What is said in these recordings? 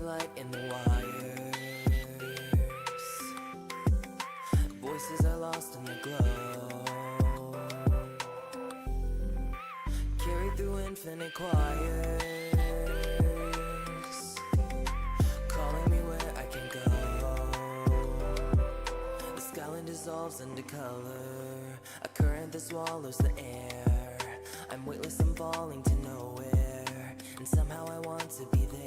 light in the wires. Voices are lost in the glow, carried through infinite choirs, calling me where I can go. The skyline dissolves into color, a current that swallows the air. I'm weightless, I'm falling to nowhere, and somehow I want to be there.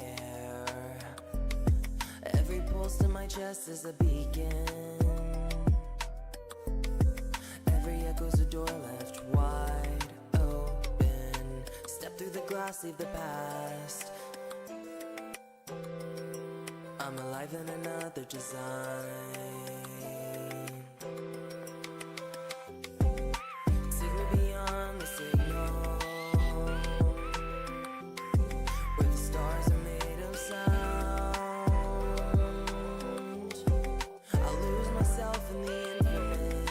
Every pulse in my chest is a beacon, every echo's a door left wide open. Step through the glass, leave the past. I'm alive in another design. Take me beyond the signal, where the stars are made of sound. I'll lose myself in the infinite,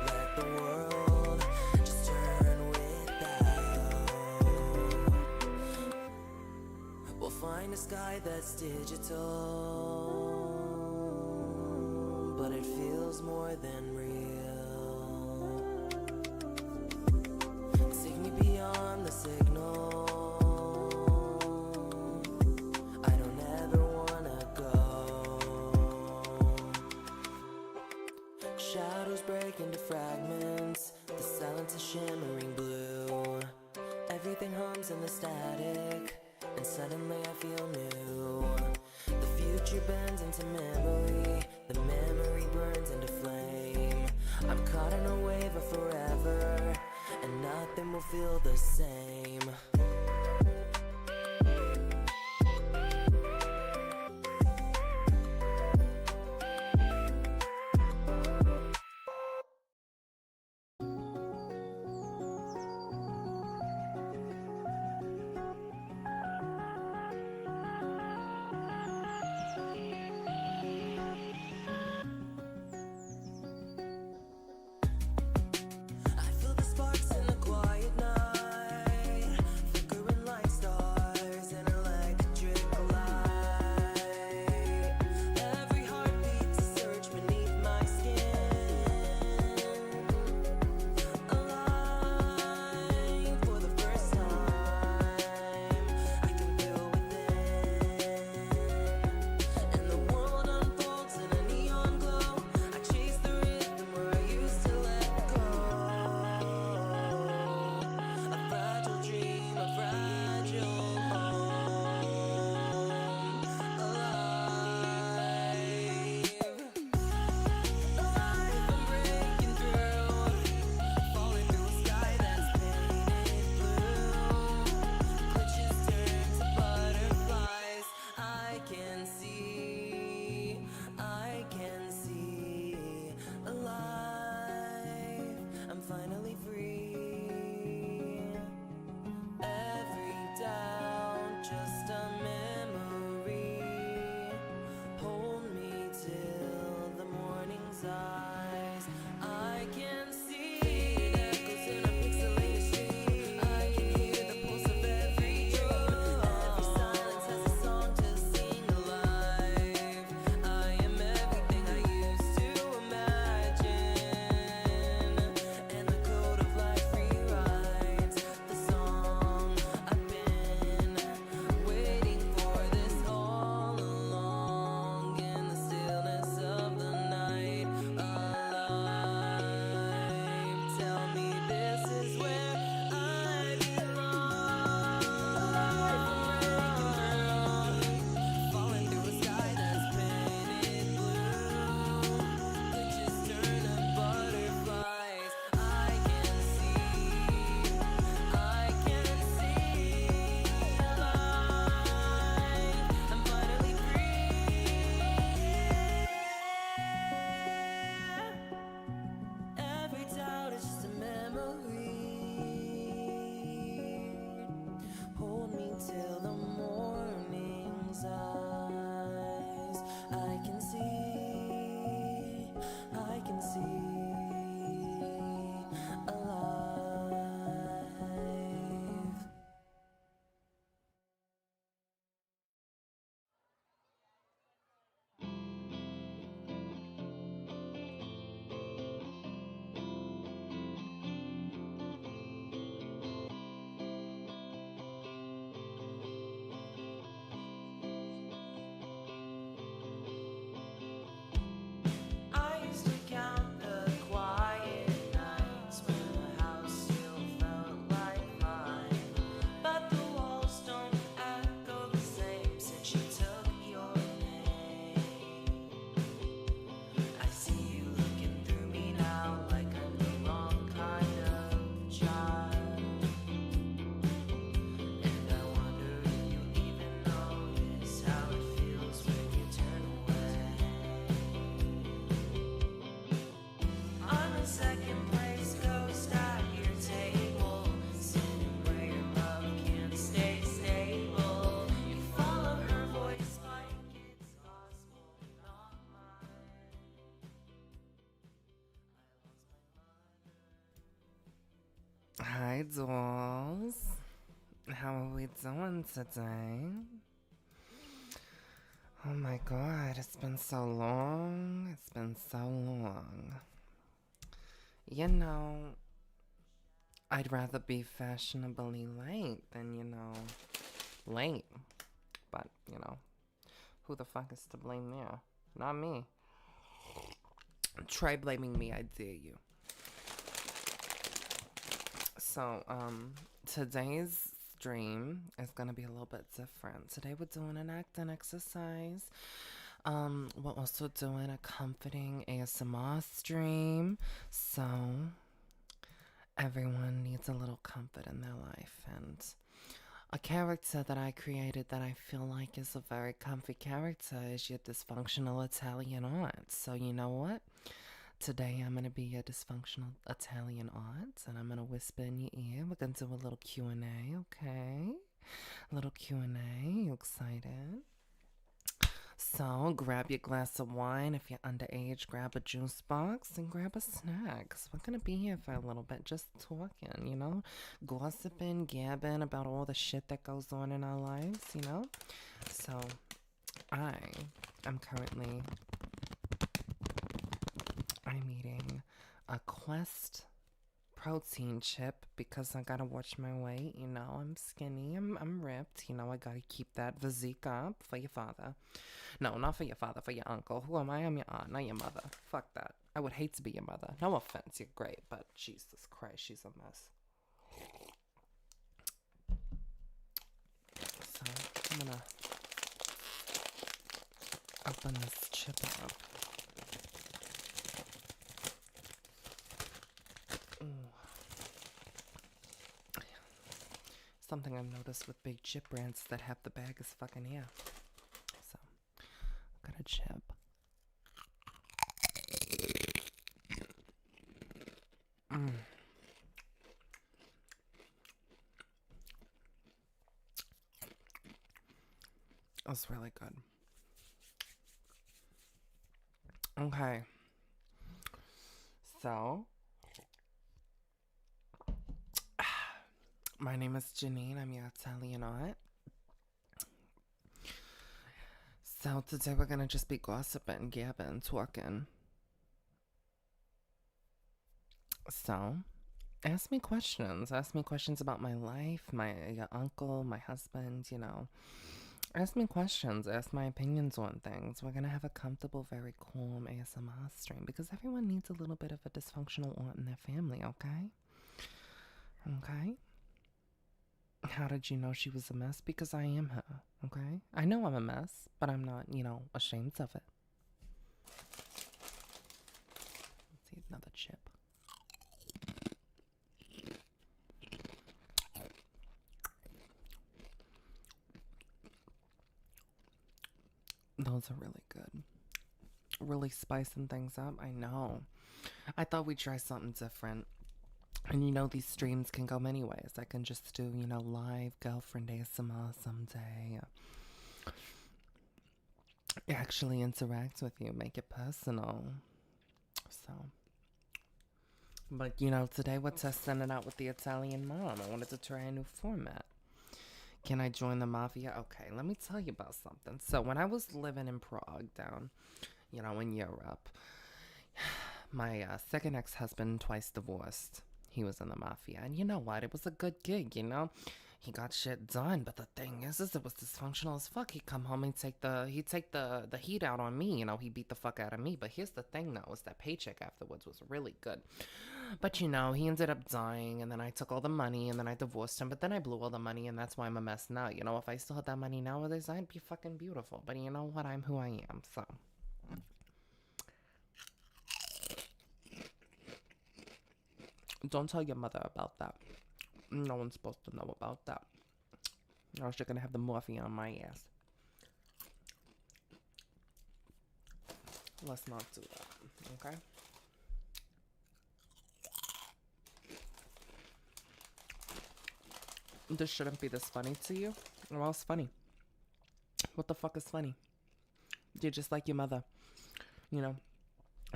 let the world just turn without. We'll find a sky that's digital, but it feels more than real. Take me beyond the signal, I don't ever wanna go. Shadows break into fragments, the silence is shimmering blue. Everything hums in the static, and suddenly I feel new. The future bends into memory, the memory burns into flame. I'm caught in a wave of forever, and nothing will feel the same. I feel the sparks in the quiet night, dolls. How are we doing today? Oh my god, it's been so long. It's been so long. You know, I'd rather be fashionably late than, late. But, who the fuck is to blame there? Not me. Try blaming me, I dare you. So, today's stream is gonna be a little bit different. Today we're doing an acting exercise. We're also doing a comforting ASMR stream. So, everyone needs a little comfort in their life, and a character that I created that I feel like is a very comfy character is your dysfunctional Italian aunt. So you know what? Today I'm gonna be your dysfunctional Italian aunt, and I'm gonna whisper in your ear. We're gonna do a little Q&A, okay? A little Q&A. You excited? So grab your glass of wine. If you're underage, grab a juice box and grab a snack. 'Cause we're gonna be here for a little bit, just talking, gossiping, gabbing about all the shit that goes on in our lives. So I'm eating a Quest protein chip because I gotta watch my weight. I'm skinny, I'm ripped. I gotta keep that physique up for your father. No, not for your father, for your uncle. Who am I? I'm your aunt, not your mother. Fuck that. I would hate to be your mother. No offense, you're great, but Jesus Christ, she's a mess. So I'm gonna open this chip up. Something I've noticed with big chip brands that half the bag is fucking air. So, I've got a chip. That's really good. Okay. So, my name is Janine. I'm your Italian aunt. So today we're gonna just be gossiping, gabbing, talking. So, ask me questions. Ask me questions about my life, my uncle, my husband. Ask me questions. Ask my opinions on things. We're gonna have a comfortable, very calm ASMR stream because everyone needs a little bit of a dysfunctional aunt in their family. Okay. Okay. How did you know she was a mess? Because I am her, okay? I know I'm a mess, but I'm not, ashamed of it. Let's eat another chip. Those are really good. Really spicing things up, I know. I thought we'd try something different. And these streams can go many ways. I can just do, live girlfriend ASMR someday. Actually interact with you, make it personal. So, but today we're testing it out with the Italian mom. I wanted to try a new format. Can I join the mafia? Okay, let me tell you about something. So when I was living in Prague down, in Europe, my second ex-husband, twice divorced, he was in the mafia. And you know what? It was a good gig, He got shit done, but the thing is it was dysfunctional as fuck. He'd come home and take the heat out on me, he beat the fuck out of me. But here's the thing though, is that paycheck afterwards was really good. But he ended up dying, and then I took all the money, and then I divorced him, but then I blew all the money, and that's why I'm a mess now. If I still had that money nowadays, I'd be fucking beautiful. But you know what? I'm who I am, so. Don't tell your mother about that. No one's supposed to know about that. Or else you're gonna have the mafia on my ass. Let's not do that, okay? This shouldn't be this funny to you. Well, it's funny. What the fuck is funny? You're just like your mother. Who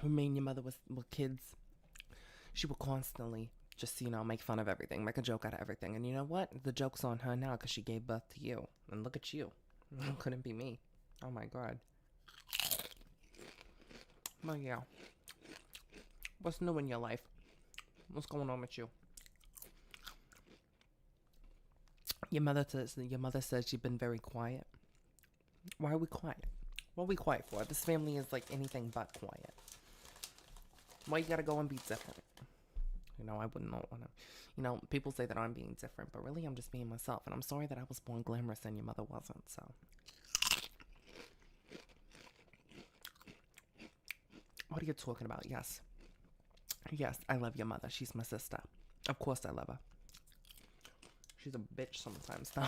made your mother with kids. She would constantly Just, make fun of everything, make a joke out of everything. And you know what? The joke's on her now because she gave birth to you. And look at you. Couldn't be me. Oh my God. But yeah. What's new in your life? What's going on with you? Your mother says you've been very quiet. Why are we quiet? What are we quiet for? This family is like anything but quiet. Why you gotta go and be different? I wouldn't want to. People say that I'm being different, but really I'm just being myself. And I'm sorry that I was born glamorous and your mother wasn't, so. What are you talking about? Yes. Yes, I love your mother. She's my sister. Of course I love her. She's a bitch sometimes, though.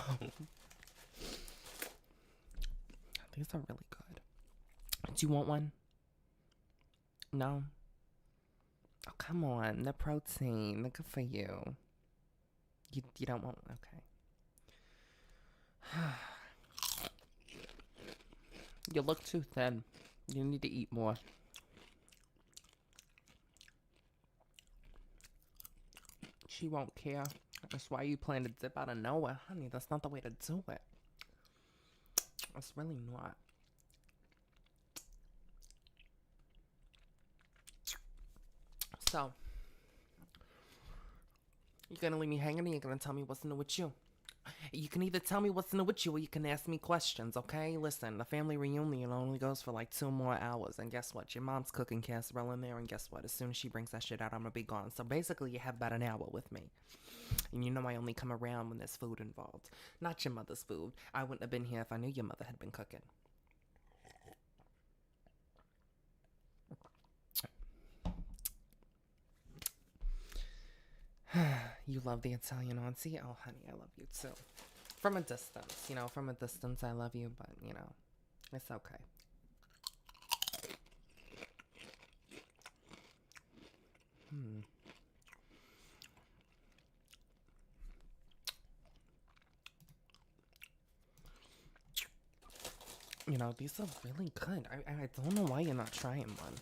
These are really good. Do you want one? No? Oh, come on. The protein. They're good for you. You don't want... Okay. You look too thin. You need to eat more. She won't care. That's why you plan to dip out of nowhere. Honey, that's not the way to do it. It's really not. So, you're gonna leave me hanging and you're gonna tell me what's new with you. You can either tell me what's new with you or you can ask me questions, okay? Listen, the family reunion only goes for like 2 more hours. And guess what? Your mom's cooking casserole in there. And guess what? As soon as she brings that shit out, I'm gonna be gone. So basically, you have about an hour with me. And you know I only come around when there's food involved. Not your mother's food. I wouldn't have been here if I knew your mother had been cooking. You love the Italian auntie? Oh, honey, I love you too. From a distance, from a distance I love you, but, it's okay. These are really good. I don't know why you're not trying one.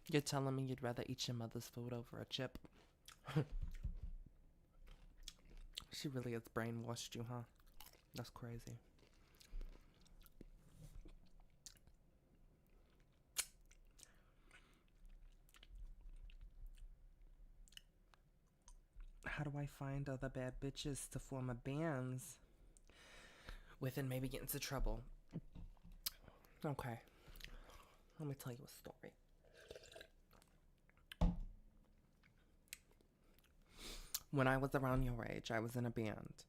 You're telling me you'd rather eat your mother's food over a chip? She really has brainwashed you, huh? That's crazy. How do I find other bad bitches to form a bands with and maybe get into trouble? Okay. Let me tell you a story. When I was around your age, I was in a band.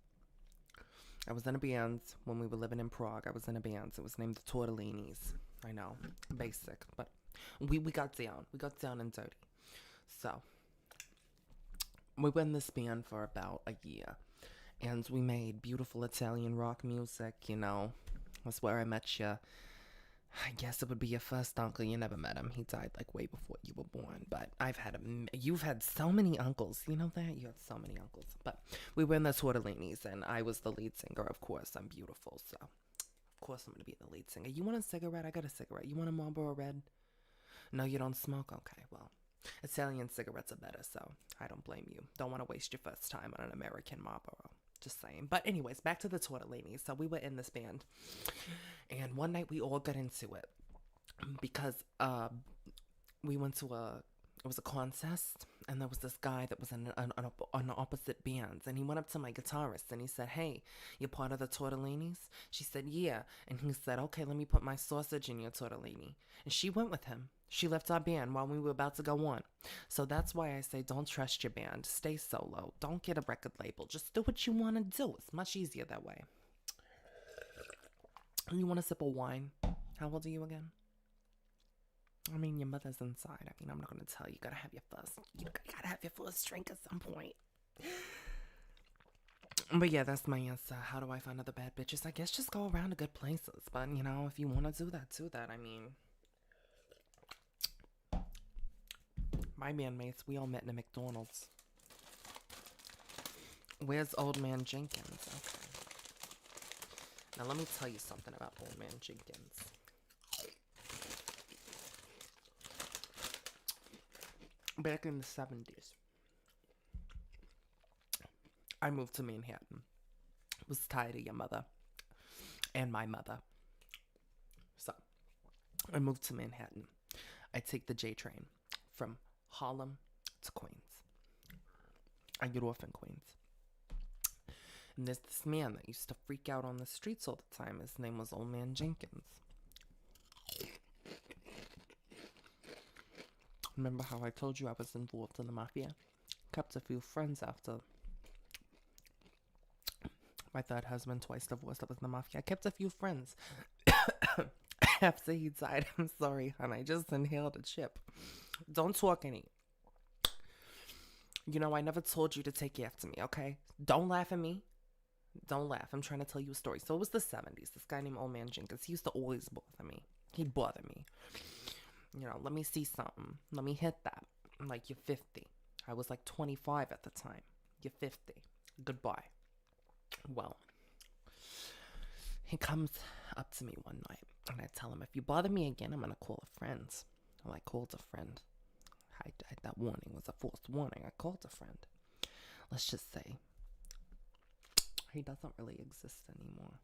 I was in a band when we were living in Prague. I was in a band. It was named the Tortellinis. I know, basic, but we got down. We got down and dirty. So, we were in this band for about a year. And we made beautiful Italian rock music, That's where I met you. I guess it would be your first uncle. You never met him. He died like way before you were born. But you've had so many uncles. You know that? You had so many uncles. But we were in the Tortellinis and I was the lead singer. Of course, I'm beautiful. So, of course, I'm going to be the lead singer. You want a cigarette? I got a cigarette. You want a Marlboro Red? No, you don't smoke? Okay, well, Italian cigarettes are better. So, I don't blame you. Don't want to waste your first time on an American Marlboro. Just saying. But anyways, back to the Tortellinis. So we were in this band. And one night we all got into it. Because we went to it was a contest. And there was this guy that was in on opposite bands. And he went up to my guitarist and he said, "Hey, you're part of the Tortellinis?" She said, "Yeah." And he said, "Okay, let me put my sausage in your tortellini." And she went with him. She left our band while we were about to go on. So that's why I say don't trust your band. Stay solo. Don't get a record label. Just do what you want to do. It's much easier that way. You want a sip of wine? How old are you again? I mean, your mother's inside. I mean, I'm not going to tell you. You gotta have your first drink at some point. But yeah, that's my answer. How do I find other bad bitches? I guess just go around to good places. But, if you want to do that. I mean... My bandmates, we all met in a McDonald's. Where's old Man Jenkins? Okay. Now let me tell you something about old Man Jenkins. back in the 70s, I moved to Manhattan. Was tired of your mother and my mother. So I moved to Manhattan. I take the J train from Harlem to Queens. I get off in Queens. And there's this man that used to freak out on the streets all the time. His name was Old Man Jenkins. Remember how I told you I was involved in the mafia? Kept a few friends after my third husband, twice divorced, that was in the mafia. I kept a few friends after he died. I'm sorry, hon. I just inhaled a chip. Don't talk any. You know, I never told you to take after me, okay? Don't laugh at me. Don't laugh. I'm trying to tell you a story. So it was the 70s. This guy named Old Man Jenkins, he used to always bother me. He'd bother me. You know, let me see something. Let me hit that. I'm like, you're 50. I was like 25 at the time. You're 50. Goodbye. Well, he comes up to me one night and I tell him, if you bother me again, I'm going to call a friend. Well, I called a friend. That warning was a forced warning. I called a friend. Let's just say he doesn't really exist anymore.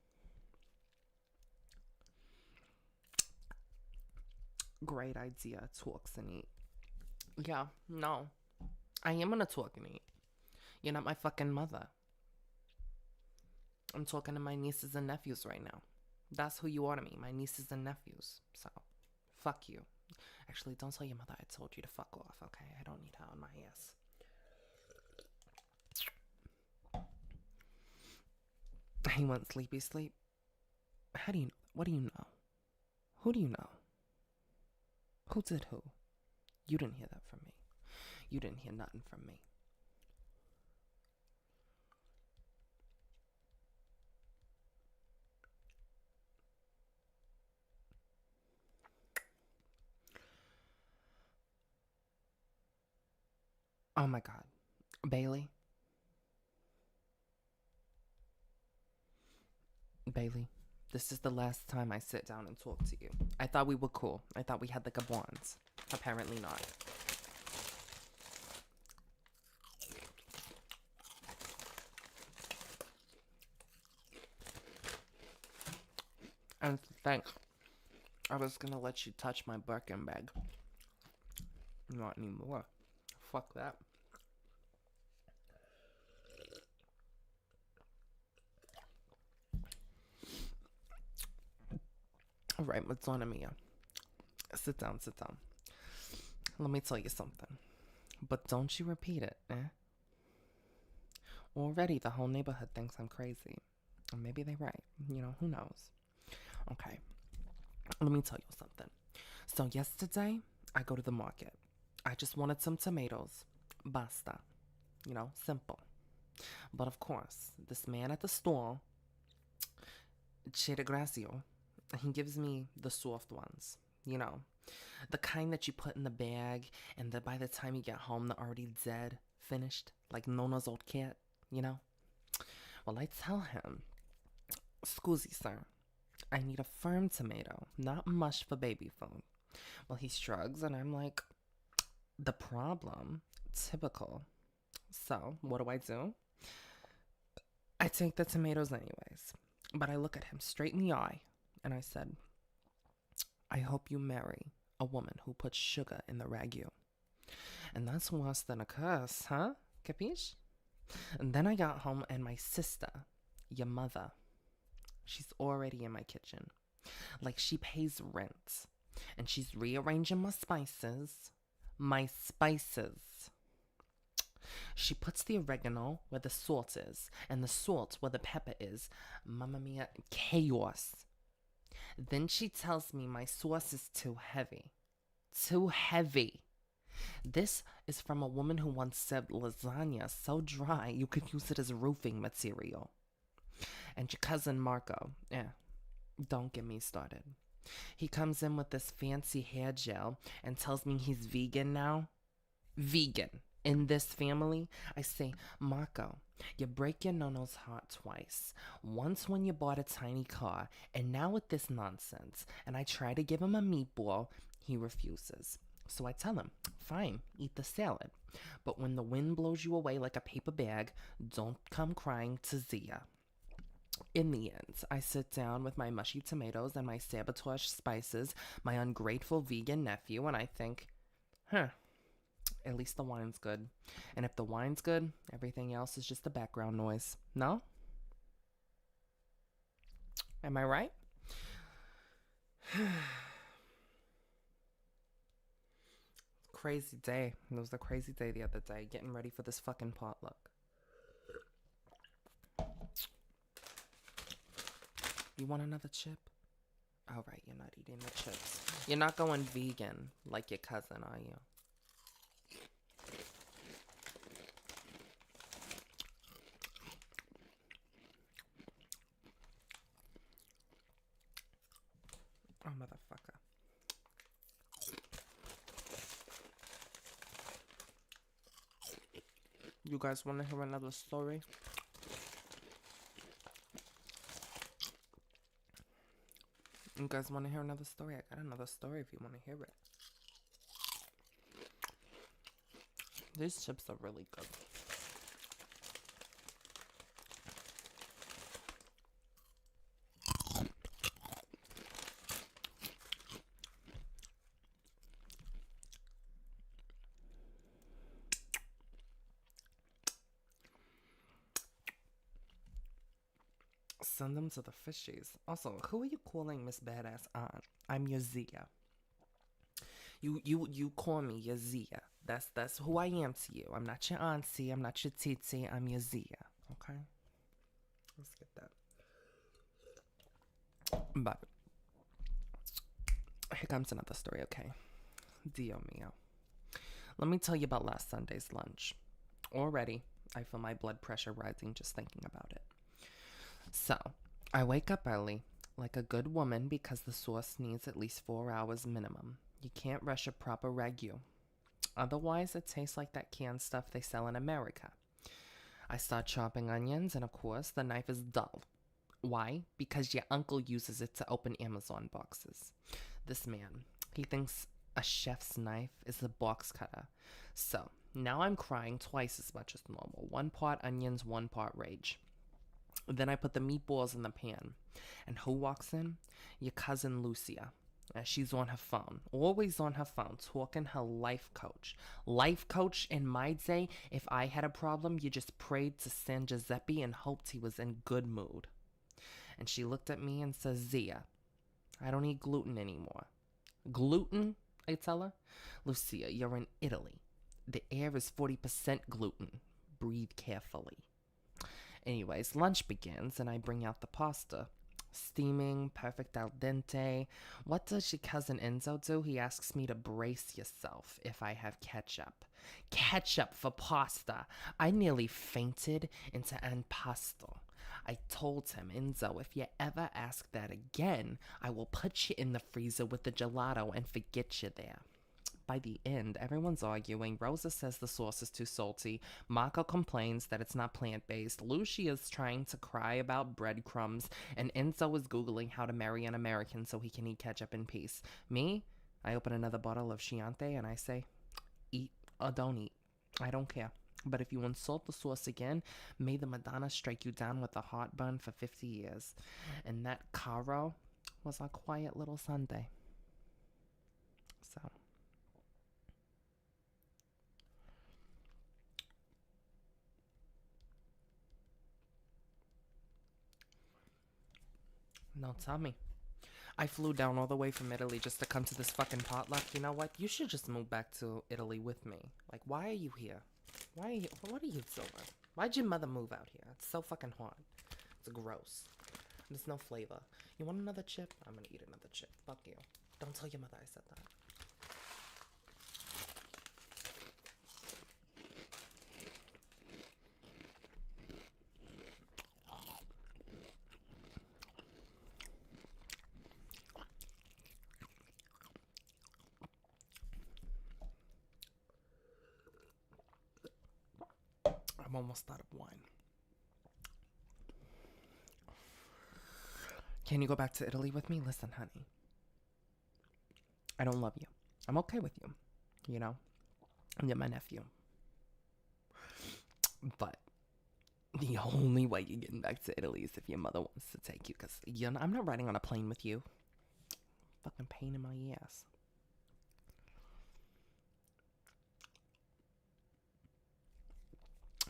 Great idea. Talks and eat. Yeah, no. I am gonna talk and eat. You're not my fucking mother. I'm talking to my nieces and nephews right now. That's who you are to me, my nieces and nephews. So, fuck you. Actually, don't tell your mother I told you to fuck off, okay? I don't need her on my ass. He went sleepy sleep. How do you know? What do you know? Who do you know? Who did who? You didn't hear that from me. You didn't hear nothing from me. Oh my God. Bailey? Bailey, this is the last time I sit down and talk to you. I thought we were cool. I thought we had like a bond. Apparently not. And thanks. I was gonna let you touch my Birkin bag. Not anymore. Fuck that. Alright, Madonna Mia. Sit down, sit down. Let me tell you something. But don't you repeat it, eh? Already the whole neighborhood thinks I'm crazy. Or maybe they're right. You know, who knows? Okay. Let me tell you something. So yesterday, I go to the market. I just wanted some tomatoes. Basta. You know, simple. But of course, this man at the store, Che Grazio, he gives me the soft ones. You know, the kind that you put in the bag and that by the time you get home, they're already dead, finished, like Nona's old cat, you know? Well, I tell him, scusi, sir, I need a firm tomato, not mush for baby food. Well, he shrugs and I'm like, the problem? Typical. So, what do? I take the tomatoes anyways. But I look at him straight in the eye and I said, I hope you marry a woman who puts sugar in the ragu. And that's worse than a curse, huh? Capiche? And then I got home and my sister, your mother, she's already in my kitchen. Like she pays rent. And she's rearranging my spices. My spices. She puts the oregano where the salt is, and the salt where the pepper is. Mamma mia, chaos. Then she tells me my sauce is too heavy. Too heavy. This is from a woman who once said lasagna so dry you could use it as roofing material. And your cousin Marco, don't get me started. He comes in with this fancy hair gel and tells me he's vegan now. Vegan. In this family, I say, Marco, you break your nono's heart twice. Once when you bought a tiny car, and now with this nonsense. And I try to give him a meatball, he refuses. So I tell him, fine, eat the salad. But when the wind blows you away like a paper bag, don't come crying to Zia. In the end, I sit down with my mushy tomatoes and my sabotage spices, my ungrateful vegan nephew, and I think, at least the wine's good. And if the wine's good, everything else is just the background noise. No? Am I right? Crazy day. It was a crazy day the other day, getting ready for this fucking potluck. You want another chip? All right, you're not eating the chips. You're not going vegan like your cousin, are you? Oh, motherfucker. You guys want to hear another story? You guys want to hear another story? I got another story if you want to hear it. These chips are really good. Send them to the fishies. Also, who are you calling Miss Badass Aunt? I'm your Zia. You call me your Zia. That's who I am to you. I'm not your auntie. I'm not your titi. I'm your Zia. Okay. Let's get that. But here comes another story. Okay. Dio mio. Let me tell you about last Sunday's lunch. Already, I feel my blood pressure rising just thinking about it. So, I wake up early, like a good woman, because the sauce needs at least 4 hours minimum. You can't rush a proper ragu. Otherwise, it tastes like that canned stuff they sell in America. I start chopping onions, and of course, the knife is dull. Why? Because your uncle uses it to open Amazon boxes. This man, he thinks a chef's knife is a box cutter. So, now I'm crying twice as much as normal. 1 part onions, 1 part rage. Then I put the meatballs in the pan. And who walks in? Your cousin Lucia. She's on her phone, always on her phone, talking her life coach. Life coach in my day, if I had a problem, you just prayed to San Giuseppe and hoped he was in good mood. And she looked at me and says, Zia, I don't eat gluten anymore. Gluten? I tell her. Lucia, you're in Italy. The air is 40% gluten. Breathe carefully. Anyways, lunch begins and I bring out the pasta. Steaming, perfect al dente. What does your cousin Enzo do? He asks me to brace yourself if I have ketchup. Ketchup for pasta. I nearly fainted into impasto. I told him, Enzo, if you ever ask that again, I will put you in the freezer with the gelato and forget you there. By the end, everyone's arguing. Rosa says the sauce is too salty. Marco complains that it's not plant-based. Lucia's trying to cry about breadcrumbs. And Enzo is Googling how to marry an American so he can eat ketchup in peace. Me, I open another bottle of Chianti and I say, eat or don't eat. I don't care. But if you insult the sauce again, may the Madonna strike you down with a heartburn for 50 years. And that caro was our quiet little Sunday. So... no, tell me. I flew down all the way from Italy just to come to this fucking potluck. You know what? You should just move back to Italy with me. Like, why are you here? What are you doing? Why'd your mother move out here? It's so fucking hot. It's gross. There's no flavor. You want another chip? I'm gonna eat another chip. Fuck you. Don't tell your mother I said that. I'm almost out of wine. Can you go back to Italy with me? Listen, honey. I don't love you. I'm okay with you. you know? You're my nephew. But the only way you're getting back to Italy is if your mother wants to take you, because I'm not riding on a plane with you. Fucking pain in my ass.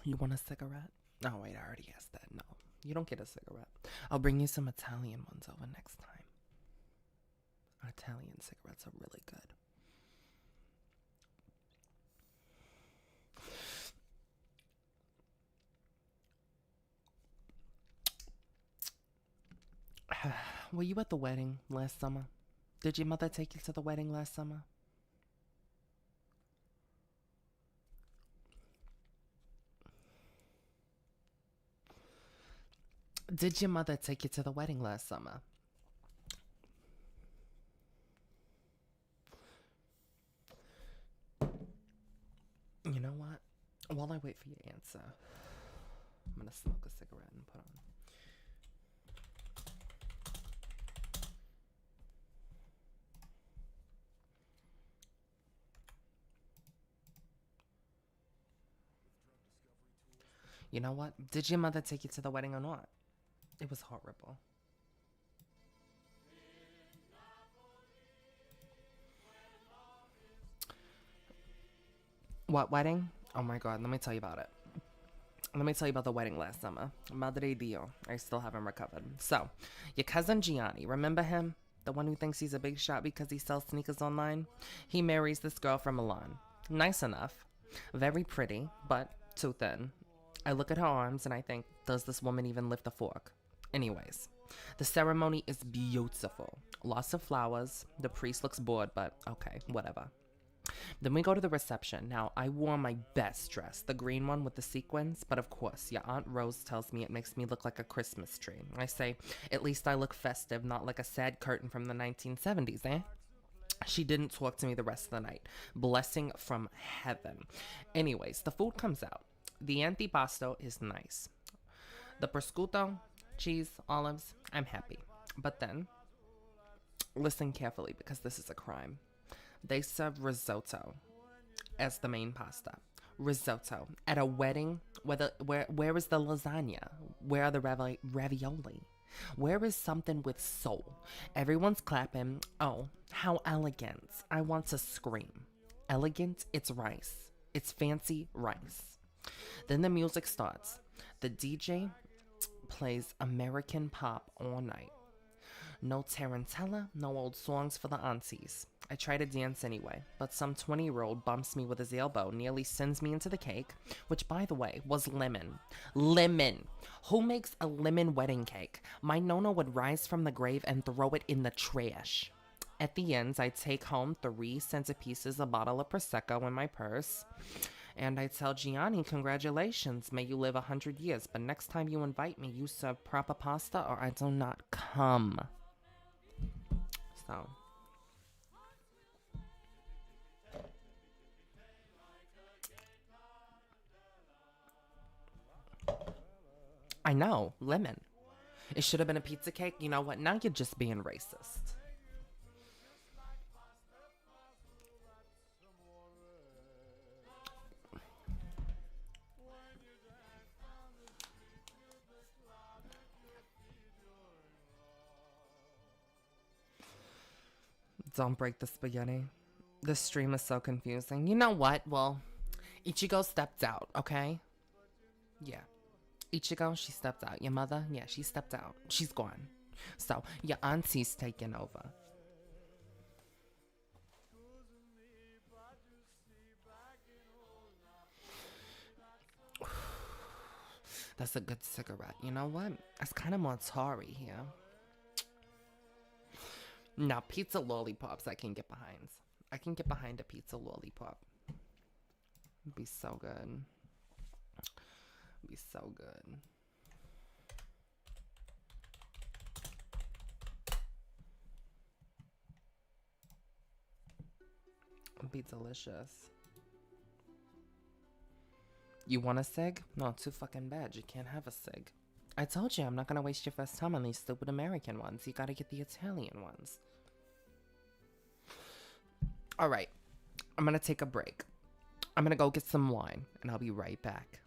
You want a cigarette? Oh, wait, I already asked that. No, you don't get a cigarette. I'll bring you some Italian ones over next time. Italian cigarettes are really good. Were you at the wedding last summer? Did your mother take you to the wedding last summer? Did your mother take you to the wedding last summer? You know what? While I wait for your answer, I'm gonna smoke a cigarette and put on. You know what? Did your mother take you to the wedding or not? It was horrible. What wedding? Oh my god, let me tell you about it. Let me tell you about the wedding last summer. Madre Dio. I still haven't recovered. So, your cousin Gianni, remember him? The one who thinks he's a big shot because he sells sneakers online? He marries this girl from Milan. Nice enough. Very pretty, but too thin. I look at her arms and I think, does this woman even lift a fork? Anyways, the ceremony is beautiful. Lots of flowers. The priest looks bored, but okay, whatever. Then we go to the reception. Now, I wore my best dress, the green one with the sequins, but of course, your Aunt Rose tells me it makes me look like a Christmas tree. I say, at least I look festive, not like a sad curtain from the 1970s, eh? She didn't talk to me the rest of the night. Blessing from heaven. Anyways, the food comes out. The antipasto is nice. The prosciutto, cheese, olives, I'm happy. But then, listen carefully because this is a crime. They serve risotto as the main pasta. Risotto at a wedding. Where is the lasagna? Where are the ravioli? Where is something with soul? Everyone's clapping. Oh, how elegant! I want to scream. Elegant? It's rice. It's fancy rice. Then the music starts. The DJ plays American pop all night. No tarantella, no old songs for the aunties. I try to dance anyway, but some 20-year-old bumps me with his elbow, nearly sends me into the cake, which, by the way, was lemon. Lemon! Who makes a lemon wedding cake? My nonna would rise from the grave and throw it in the trash. At the end, I take home 3 centerpieces, a bottle of Prosecco in my purse. And I tell Gianni, congratulations, may you live 100 years, but next time you invite me, you serve proper pasta or I do not come. So. I know, lemon. It should have been a pizza cake. You know what? Now you're just being racist. Don't break the spaghetti. This stream is so confusing. You know what? Well, Ichigo stepped out, okay? Yeah. Ichigo, she stepped out. Your mother, yeah, she stepped out. She's gone. So, your auntie's taking over. That's a good cigarette. You know what? It's kind of more tarry here. Now, pizza lollipops I can get behind. I can get behind a pizza lollipop. It'd be so good. It'd be so good. It'd be delicious. You want a cig? No, too fucking bad. You can't have a cig. I told you I'm not gonna waste your first time on these stupid American ones. You gotta get the Italian ones. Alright. I'm gonna take a break. I'm gonna go get some wine, and I'll be right back.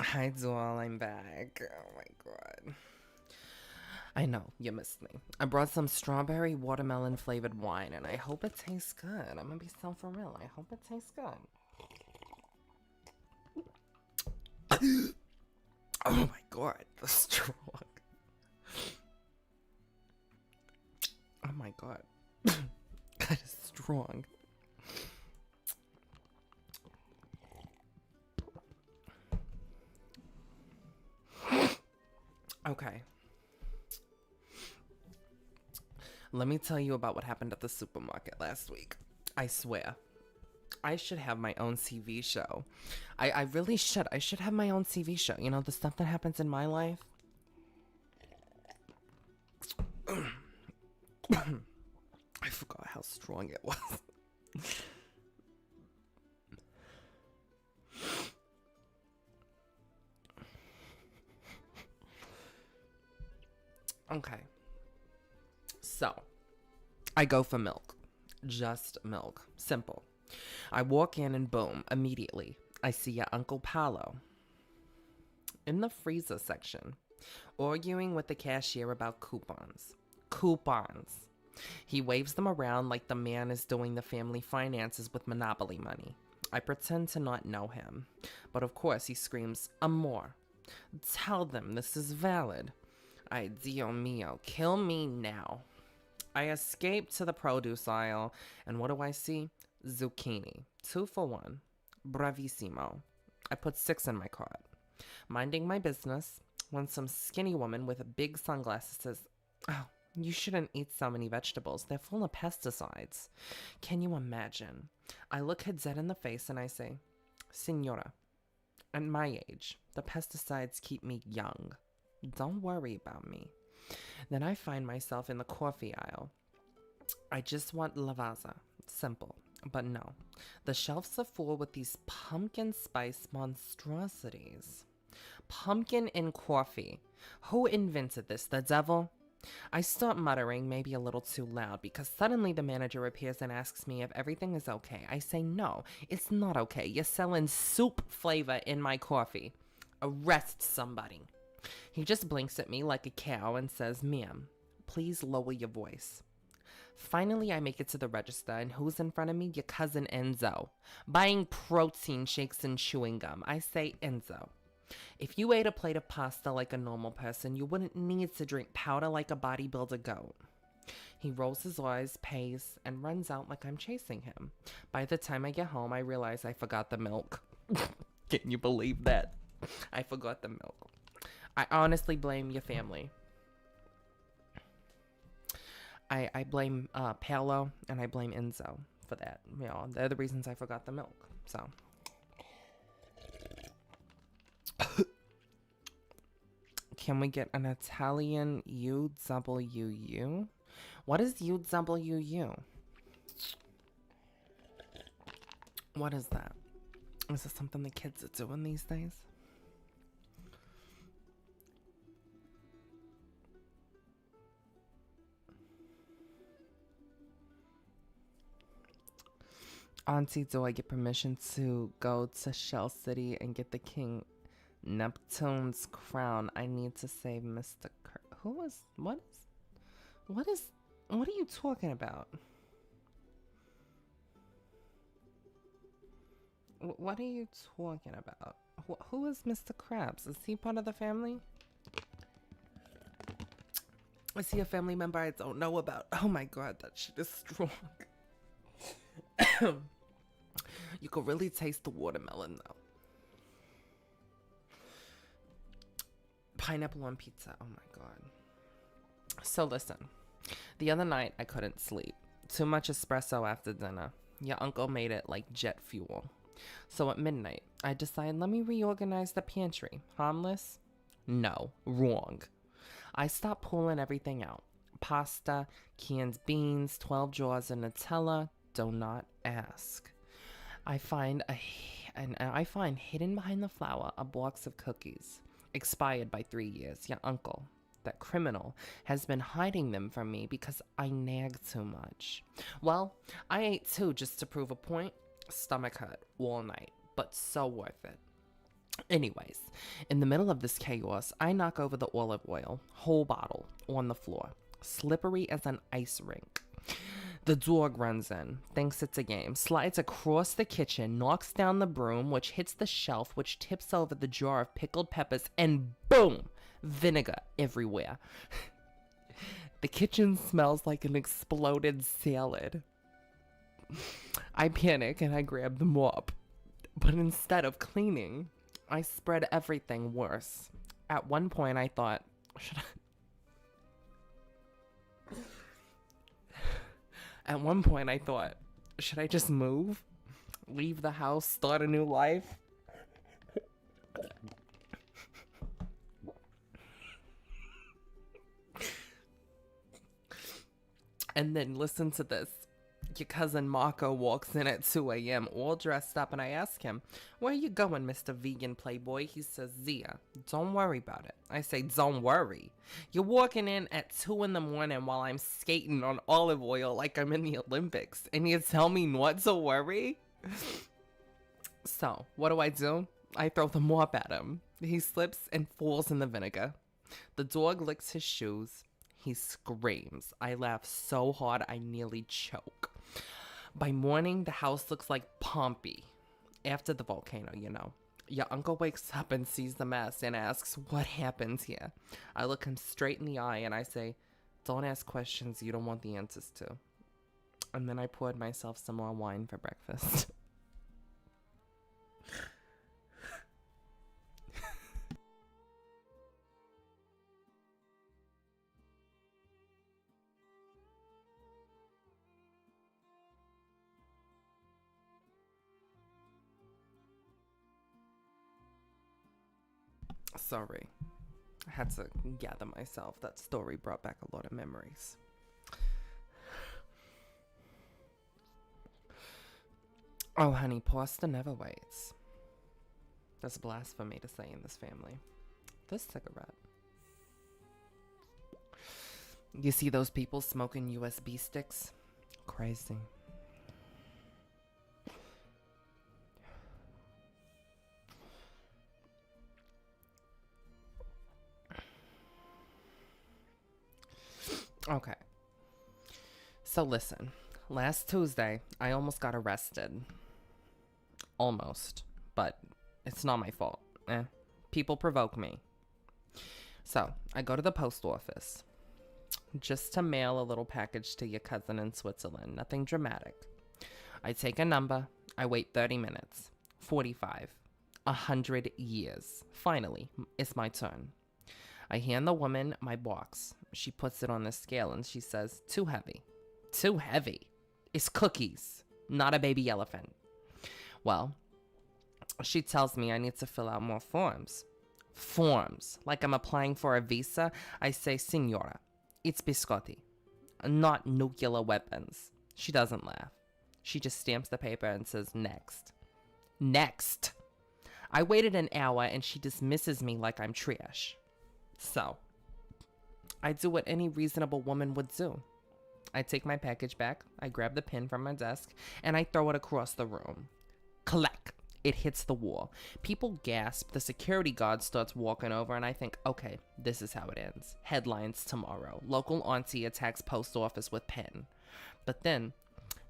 Hi, Dual. I'm back. Oh my god. I know, you missed me. I brought some strawberry watermelon flavored wine, and I hope it tastes good. I'm gonna be so for real. I hope it tastes good. Oh my god, the strong. Oh my god. That is strong. Okay. Let me tell you about what happened at the supermarket last week. I swear, I should have my own TV show. I really should. I should have my own TV show. You know, the stuff that happens in my life. I forgot how strong it was. Okay. So, I go for milk. Just milk. Simple. I walk in and boom, immediately, I see your Uncle Paolo in the freezer section, arguing with the cashier about coupons. Coupons. He waves them around like the man is doing the family finances with Monopoly money. I pretend to not know him, but of course he screams, "Amor, tell them this is valid." Ay, Dio mio, kill me now. I escape to the produce aisle, and what do I see? Zucchini. 2 for 1. Bravissimo. I put 6 in my cart. Minding my business, when some skinny woman with a big sunglasses says, "Oh, you shouldn't eat so many vegetables. They're full of pesticides." Can you imagine? I look her dead in the face and I say, "Signora, at my age, the pesticides keep me young. Don't worry about me." Then I find myself in the coffee aisle. I just want lavazza. Simple. But no. The shelves are full with these pumpkin spice monstrosities. Pumpkin in coffee. Who invented this? The devil? I start muttering, maybe a little too loud, because suddenly the manager appears and asks me if everything is okay. I say, "No, it's not okay. You're selling soup flavor in my coffee. Arrest somebody." He just blinks at me like a cow and says, "Ma'am, please lower your voice." Finally, I make it to the register, and who's in front of me? Your cousin Enzo, buying protein shakes and chewing gum. I say, "Enzo, if you ate a plate of pasta like a normal person, you wouldn't need to drink powder like a bodybuilder goat." He rolls his eyes, pays, and runs out like I'm chasing him. By the time I get home, I realize I forgot the milk. Can you believe that? I forgot the milk. I honestly blame your family. I blame Paolo and I blame Enzo for that. You know, they're the reasons I forgot the milk. So. Can we get an Italian UWU? What is UWU? What is that? Is it something the kids are doing these days? Auntie, do I get permission to go to Shell City and get the King Neptune's crown? I need to save Mr. Who is, what are you talking about? What are you talking about? Who is Mr. Krabs? Is he part of the family? Is he a family member I don't know about? Oh my god, that shit is strong. You can really taste the watermelon though. Pineapple on pizza. Oh my god. So listen, the other night I couldn't sleep. Too much espresso after dinner. Your uncle made it like jet fuel. So at midnight, I decided, let me reorganize the pantry. Harmless? No, wrong. I stopped pulling everything out. Pasta, canned beans, 12 jars of Nutella. Do not ask. I find hidden behind the flour a box of cookies, expired by 3 years. Your uncle, that criminal, has been hiding them from me because I nag too much. Well, I ate 2 just to prove a point. Stomach hurt all night, but so worth it. Anyways, in the middle of this chaos, I knock over the olive oil, whole bottle, on the floor, slippery as an ice rink. The dog runs in, thinks it's a game, slides across the kitchen, knocks down the broom, which hits the shelf, which tips over the jar of pickled peppers, and boom, vinegar everywhere. The kitchen smells like an exploded salad. I panic and I grab the mop, but instead of cleaning, I spread everything worse. At one point I thought, should I just move? Leave the house, start a new life? And then listen to this. Your cousin Marco walks in at 2 a.m. all dressed up, and I ask him, where are you going, Mr. Vegan Playboy? He says, Zia, don't worry about it. I say, don't worry. You're walking in at 2 in the morning while I'm skating on olive oil like I'm in the Olympics, and you tell me not to worry? So, what do? I throw the mop at him. He slips and falls in the vinegar. The dog licks his shoes. He screams. I laugh so hard I nearly choke. By morning, the house looks like Pompeii. After the volcano, you know. Your uncle wakes up and sees the mess and asks, what happened here? I look him straight in the eye and I say, don't ask questions you don't want the answers to. And then I poured myself some more wine for breakfast. Sorry. I had to gather myself. That story brought back a lot of memories. Oh, honey, pasta never waits. That's blasphemy to say in this family. This cigarette. You see those people smoking USB sticks? Crazy. Okay. So listen, last Tuesday, I almost got arrested. Almost. But it's not my fault. People provoke me. So, I go to the post office. Just to mail a little package to your cousin in Switzerland. Nothing dramatic. I take a number. I wait 30 minutes. 45. 100 years. Finally, it's my turn. I hand the woman my box. She puts it on the scale and she says, too heavy. Too heavy? It's cookies, not a baby elephant. Well, she tells me I need to fill out more forms. Forms? Like I'm applying for a visa? I say, Signora, it's biscotti, not nuclear weapons. She doesn't laugh. She just stamps the paper and says, next. Next. I waited an hour and she dismisses me like I'm trash. So, I do what any reasonable woman would do. I take my package back, I grab the pin from my desk, and I throw it across the room. Clack! It hits the wall. People gasp, the security guard starts walking over, and I think, okay, this is how it ends. Headlines tomorrow. Local auntie attacks post office with pen. But then,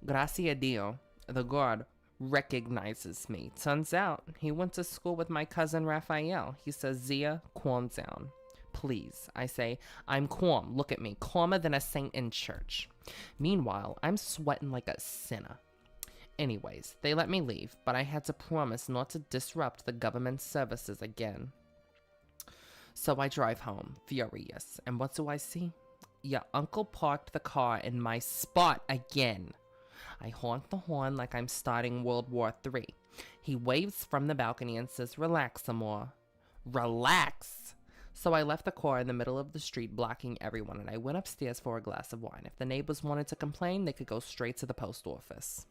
gracias a Dio, the guard recognizes me. Turns out, he went to school with my cousin Raphael. He says, Zia, calm down. Please, I say, I'm calm. Look at me, calmer than a saint in church. Meanwhile, I'm sweating like a sinner. Anyways, they let me leave, but I had to promise not to disrupt the government services again. So I drive home, furious, and what do I see? Your uncle parked the car in my spot again. I honk the horn like I'm starting World War III. He waves from the balcony and says, relax, Amor. Relax! So I left the car in the middle of the street, blocking everyone, and I went upstairs for a glass of wine. If the neighbors wanted to complain, they could go straight to the post office.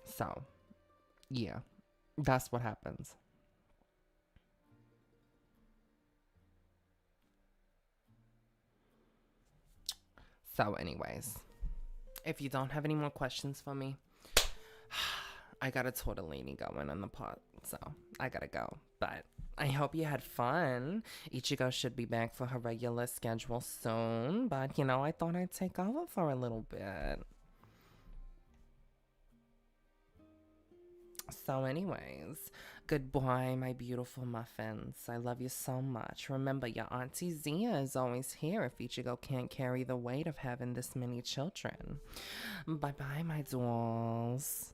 So, yeah, that's what happens. So, anyways, if you don't have any more questions for me, I got a tortellini going in the pot, so I gotta go. But I hope you had fun. Ichigo should be back for her regular schedule soon, but you know, I thought I'd take over for a little bit. So anyways, goodbye, my beautiful muffins. I love you so much. Remember, your Auntie Zia is always here if Ichigo can't carry the weight of having this many children. Bye-bye, my dolls.